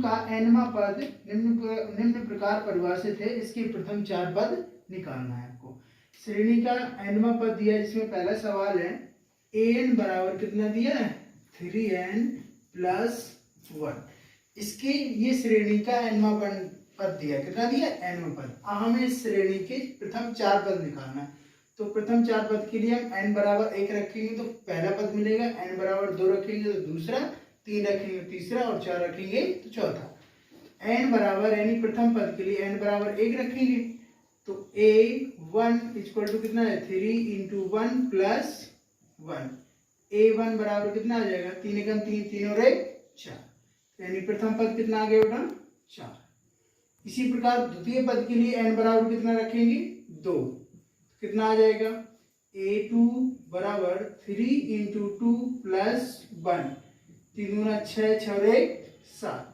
का nवां पद निम्न प्रकार परिभाषित है, इसके प्रथम 4 पद निकालना है आपको। श्रेणी का nवां पद दिया है, जिसमें पहला सवाल है an बराबर कितना दिया है 3n प्लस 1। इसके ये श्रेणी का nवां पद दिया, कितना दिया nवां पद। अब हमें इस श्रेणी के प्रथम 4 पद निकालना है। तो प्रथम 4 पद के लिए हम n बराबर 1 रखेंगे तो पहला पद मिलेगा, n बराबर 2 रखेंगे तो दूसरा, 3 रखेंगे तीसरा और 4 रखेंगे तो चौथा। n बराबर यानी प्रथम पद के लिए n बराबर 1 रखेंगे तो a1 इक्वल टू कितना है 3 इंटू 1 प्लस 1। a1 बराबर कितना आ जाएगा 3 एकम 3, 3 और 1 4, यानी प्रथम पद कितना आ गया बेटा 4। इसी प्रकार द्वितीय पद के लिए n बराबर कितना रखेंगे 2, कितना आ जाएगा a2 बराबर 3 इंटू 2 प्लस 1, 3 दूना 6, 6 और 1 7,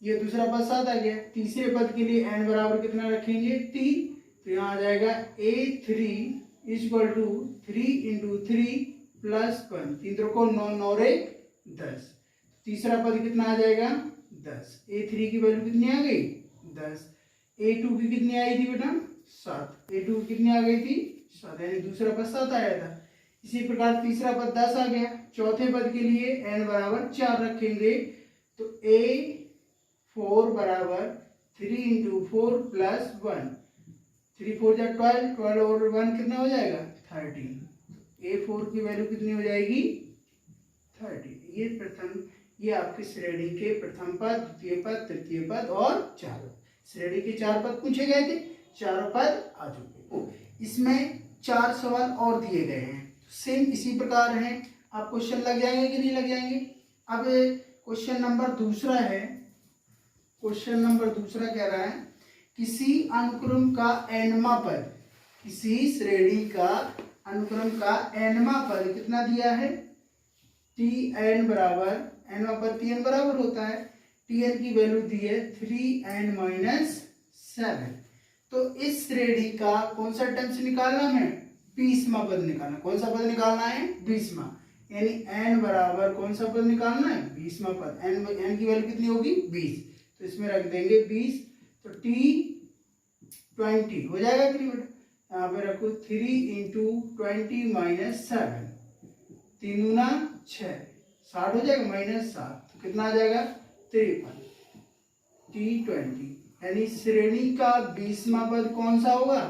ये दूसरा पद 7 आ गया। तीसरे पद के लिए n बराबर कितना रखेंगे 3, तो यहाँ आ जाएगा a3 equal to 3 into 3 plus 1, 3 को 9, 9 और 1 10। तीसरा पद कितना आ जाएगा 10। a3 की वैल्यू कितनी आ गई 10। a2 की कितनी आई थी बेटा 7, a2 कितनी आ गई थी 7, यानी दूसरा पद 7 आया था। इसी प्रकार तीसरा पद 10 आ गया। चौथे पद के लिए n बराबर 4 रखेंगे तो a4 बराबर 3 इंटू 4 प्लस 1, 3 4 जा 12, 12 और 1 कितना हो जाएगा 13। a4 की वैल्यू कितनी हो जाएगी 30। ये आपकी श्रेणी के प्रथम पद, द्वितीय पद, तृतीय पद और 4 श्रेणी के 4 पद पूछे गए थे, 4 पद आ चुके। इसमें 4 सवाल और दिए गए हैं, सेम इसी प्रकार हैं। आप क्वेश्चन लग जाएंगे कि नहीं लग जाएंगे। अब क्वेश्चन नंबर दूसरा है। क्वेश्चन नंबर दूसरा कह रहा है किसी अनुक्रम का nवां पद, किसी श्रेणी का अनुक्रम का nवां पद कितना दिया है tn बराबर, nवां पद tn बराबर होता है, tn की वैल्यू दी है 3n माइनस 7। तो इस श्रेणी का कौन सा टर्म्स निकालना है 20वां पद निकालना। कौन सा पद निकालना है 20वां, यानी n बराबर कौन सा पद निकालना है 20वां पद। n की वैल्यू कितनी होगी 20, तो इसमें रख देंगे 20, तो t20 हो जाएगा कि नहीं बेटा। यहाँ पे रखो 3 इंटू 20 माइनस 7, 3 दूना 6, 60 हो जाएगा माइनस 7, तो कितना आ जाएगा 53, t20। यानी श्रेणी का 20वां पद कौन सा होगा,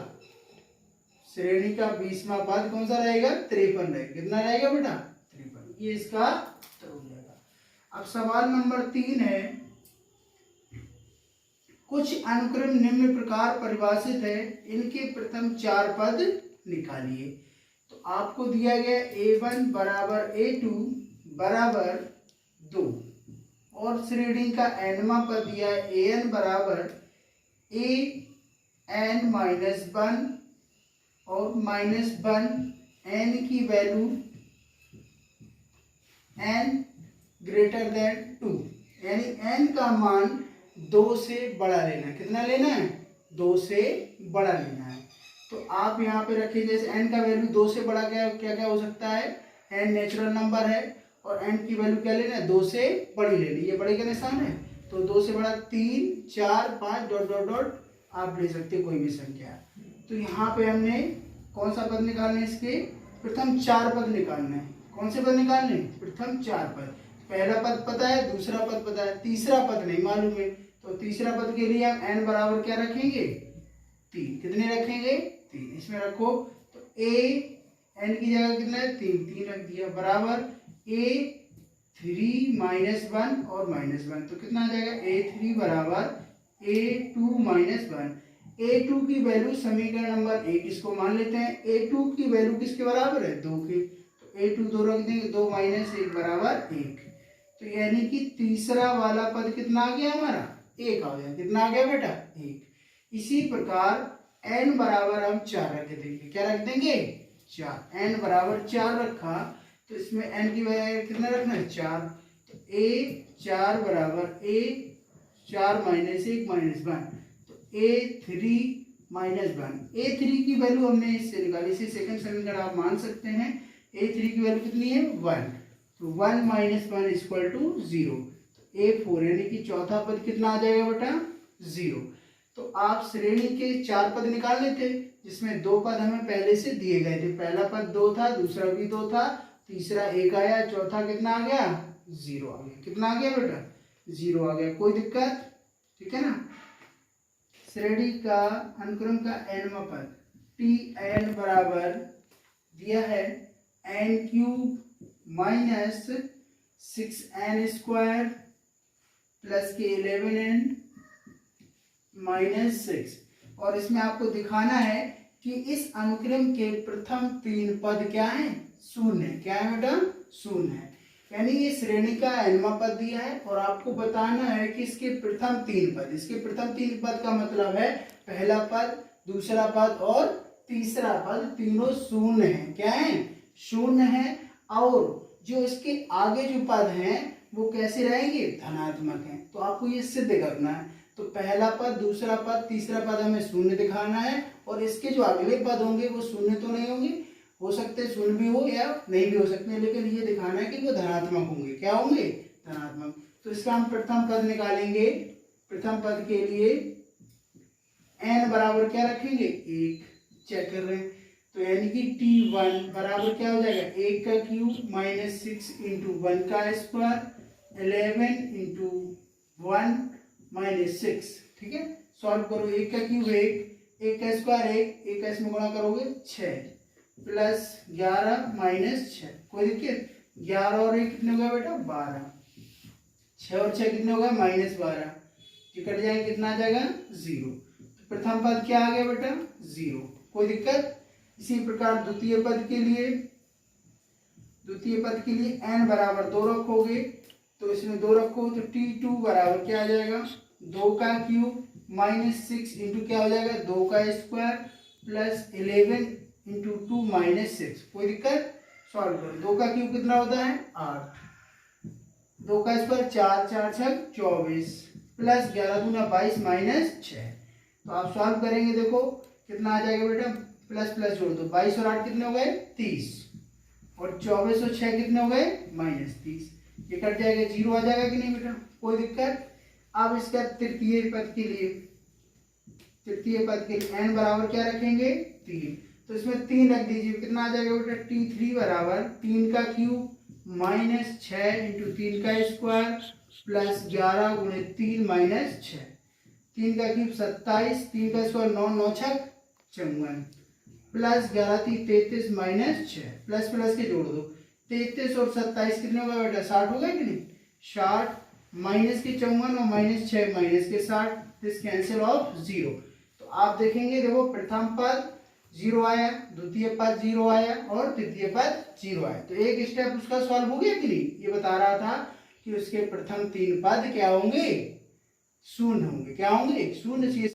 श्रेणी का 20वां पद कौन सा रहेगा 53 रहेगा। कितना रहेगा बेटा 53, ये इसका उत्तर हो जाएगा। अब सवाल नंबर 3 है कुछ अनुक्रम निम्न प्रकार परिभाषित है, इनके प्रथम 4 पद निकालिए। तो आपको दिया गया a1 बराबर a2 बराबर 2 और श्रेणी का nवां पद दिया है an बराबर an माइनस 1 और माइनस 1, n की वैल्यू n ग्रेटर देन 2, यानी n का मान 2 से बड़ा लेना है। कितना लेना है 2 से बड़ा लेना है। तो आप यहाँ पे रखिए, जैसे n का वैल्यू 2 से बड़ा क्या क्या क्या हो सकता है, n नेचुरल नंबर है और n की वैल्यू क्या लेना है 2 से बड़ी लेनी, ये बड़े का निशान है। तो 2 से बड़ा 3 4 5 डॉट डॉट डॉट आप ले सकते कोई भी संख्या। तो यहाँ पे हमने कौन सा पद निकालना है, इसके प्रथम 4 पद निकालना है। कौन से पद निकालने, प्रथम 4 पद। पहला पद पता है, दूसरा पद पता है, तीसरा पद नहीं मालूम है। तो तीसरा पद के लिए हम n बराबर क्या रखेंगे 3, कितने रखेंगे 3, इसमें रखो। तो a n की जगह कितना है 3 रख दिया बराबर a3 माइनस 1 और माइनस 1, तो कितना आ जाएगा a3 बराबर a2 माइनस 1। a2 की वैल्यू समीकरण नंबर 1 इसको मान लेते हैं, a2 की वैल्यू किसके बराबर है 2 के, तो a2 2 रख देंगे, 2 माइनस 1 बराबर 1। तो यानी कि तीसरा वाला पद कितना आ गया हमारा 1 आ गया। कितना आ गया बेटा 1। इसी प्रकार n बराबर हम 4 रख देंगे, क्या रख देंगे 4, n बराबर 4 रखा तो इसमें n की वैल्यू कितना रखना है 4। तो a4 बराबर a4 माइनस 1 माइनस 1, तो a3 माइनस 1। a3 की वैल्यू हमने इससे निकाली, इसे सेकंड समीकरण आप मान सकते हैं। a3 की वैल्यू कितनी है 1, तो 1 माइनस 1 इक्वल टू 0। तो A4 यानी कि चौथा पद कितना आ जाएगा बेटा 0। तो आप श्रेणी के 4 पद निकाल लेते जिसमें 2 पद हमें पहले से दिए गए थे। पहला पद 2 था, दूसरा भी 2 था, तीसरा 1 आया, चौथा कितना आ गया 0 आ गया। कितना आ गया बेटा 0 आ गया। कोई दिक्कत? ठीक है ना। श्रेणी का अनुक्रम का nवां पद Tn बराबर दिया है n³ माइनस 6n² प्लस के 11n माइनस 6। और इसमें आपको दिखाना है कि इस अनुक्रम के प्रथम 3 पद क्या है शून्य है। क्या है बेटा शून्य है। यानी ये श्रेणी का nवां पद दिया है और आपको बताना है कि इसके प्रथम 3 पद, इसके प्रथम 3 पद का मतलब है पहला पद, दूसरा पद और तीसरा पद तीनों शून्य है। क्या है शून्य है। और जो इसके आगे जो पद हैं वो कैसे रहेंगे धनात्मक हैं। तो आपको ये सिद्ध करना है। तो पहला पद, दूसरा पद, तीसरा पद हमें शून्य दिखाना है और इसके जो अगले पद होंगे वो शून्य तो नहीं होंगे, हो सकते हैं शून्य भी हो या नहीं भी हो सकते हैं, लेकिन ये दिखाना है कि वो धनात्मक होंगे। क्या होंगे धनात्मक। तो इसका हम प्रथम पद निकालेंगे। प्रथम पद के लिए n बराबर क्या रखेंगे 1। चेक कर रहे हैं तो यानी कि T1 बराबर क्या हो जाएगा 1 का क्यूब माइनस 6 इंटू 1 का स्क्वायर 11 इंटू 1 माइनस 6। ठीक है सॉल्व करो। 1 का क्यूब 1 का स्क्वायर 1 का इसमें गुणा करोगे 6 प्लस 11 माइनस 6। कोई दिक्कत? 11 और 1 कितने हो गया बेटा 12। 6 और 6 कितने हो गए माइनस 12। ये कट जाएंगे कितना आ जाएगा 0। तो प्रथम पद क्या आ गया बेटा 0। कोई दिक्कत? इसी प्रकार द्वितीय पद के लिए n बराबर 2 रखोगे तो इसमें 2 रखो तो T2 बराबर क्या आ जाएगा 2 का क्यूब माइनस 6 इंटू क्या हो जाएगा 2 का स्क्वायर प्लस 11 इंटू 2 माइनस 6। कोई दिक्कत? सॉल्व करो। 2 का क्यूब कितना होता है 8, 2 का स्क्वायर 4 4 6 24 प्लस 11 दूना 22 माइनस 6। तो आप सॉल्व करेंगे देखो कितना आ जाएगा बेटा प्लस प्लस जोड़ दो 22 और 8 कितने हो गए 30 और 24 और 6 कितने हो गए माइनस 30। ये कट जाएगा 0 आ जाएगा कि नहीं बेटा। कोई दिक्कत? अब इसका तृतीय पद के लिए n बराबर क्या रखेंगे 3। तो इसमें 3 रख दीजिए कितना आ जाएगा बेटा T3 बराबर 3 का क्यूब माइनस 6 इंटू 3 का स्क्वायर प्लस 11 गुणे 3 माइनस 6। 3 का क्यूब 27, 3 का square 9 9 6 54 plus 11 3 33 minus 6। Plus plus के जोड़ दो 33 और 27 कितने हो गए बेटा 60 हो गए कि नहीं। 60 माइनस के 54 और माइनस 6 माइनस के 60 दिस कैंसिल ऑफ 0। तो आप देखेंगे देखो प्रथम पद 0 आया, द्वितीय पद 0 आया और तृतीय पद 0 आया। तो एक स्टेप उसका सॉल्व हो गया कि नहीं। ये बता रहा था कि उसके प्रथम 3 पद क्या होंगे शून्य होंगे। क्या होंगे शून्य।